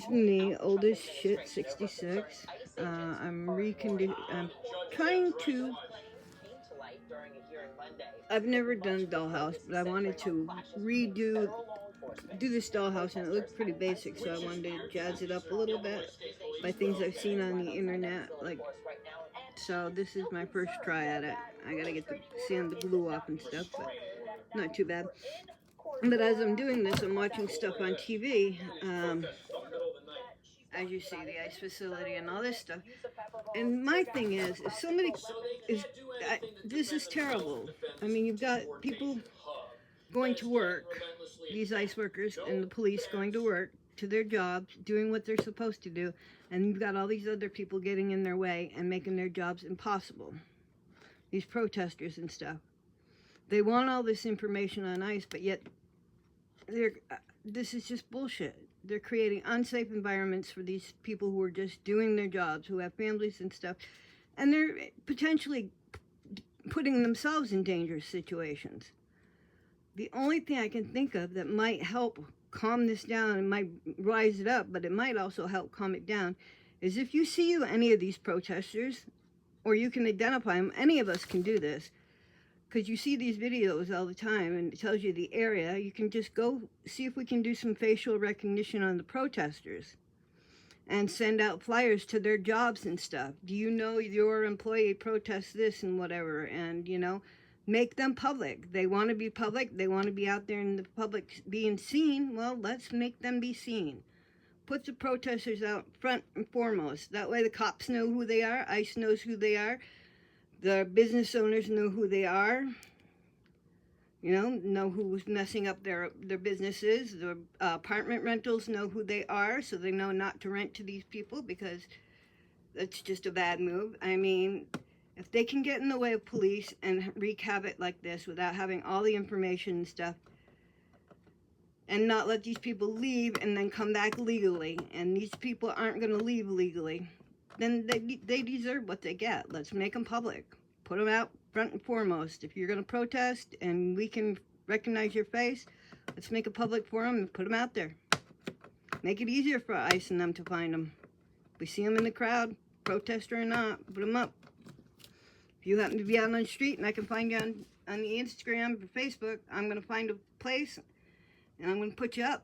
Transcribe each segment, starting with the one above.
It's me, oldest shit, 66. I'm trying to. I've never done dollhouse, but I wanted to do this dollhouse, and it looked pretty basic, so I wanted to jazz it up a little bit by things I've seen on the internet. So this is my first try at it. I gotta get the sand the glue off and stuff, but not too bad. But as I'm doing this, I'm watching stuff on TV. As you see, the ice facility and all this stuff. And my thing is, if somebody is, this is terrible. I mean, you've got people going to work, these ice workers and the police going to work, to their jobs, doing what they're supposed to do, and you've got all these other people getting in their way and making their jobs impossible. These protesters and stuff. They want all this information on ice, but yet this is just bullshit. They're creating unsafe environments for these people who are just doing their jobs, who have families and stuff, and they're potentially putting themselves in dangerous situations. The only thing I can think of that might help calm this down and might rise it up, but it might also help calm it down, is if you see any of these protesters, or you can identify them, any of us can do this, because you see these videos all the time and it tells you the area. You can just go see if we can do some facial recognition on the protesters and send out flyers to their jobs and stuff. Do you know your employee protests this and whatever? And, you know, make them public. They want to be public. They want to be out there in the public being seen. Well, let's make them be seen. Put the protesters out front and foremost. That way the cops know who they are. ICE knows who they are. The business owners know who they are. You know who's messing up their businesses. The apartment rentals know who they are, so they know not to rent to these people, because that's just a bad move. I mean, if they can get in the way of police and wreak havoc like this without having all the information and stuff, and not let these people leave and then come back legally, and these people aren't going to leave legally, then they deserve what they get. Let's make them public. Put them out front and foremost. If you're going to protest and we can recognize your face, let's make a public forum and put them out there. Make it easier for ICE and them to find them. If we see them in the crowd, protester or not, put them up. If you happen to be out on the street and I can find you on the Instagram or Facebook, I'm going to find a place and I'm going to put you up.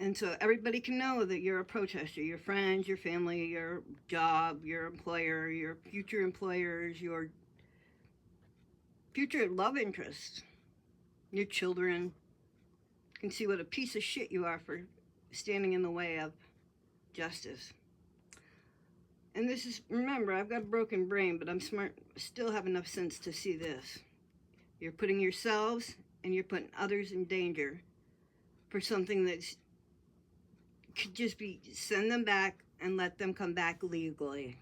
And so everybody can know that you're a protester. Your friends, your family, your job, your employer, your future employers, your future love interests, your children can see what a piece of shit you are for standing in the way of justice. And this is, remember, I've got a broken brain, but I'm smart, still have enough sense to see this. You're putting yourselves and you're putting others in danger for something that's could just be send them back and let them come back legally.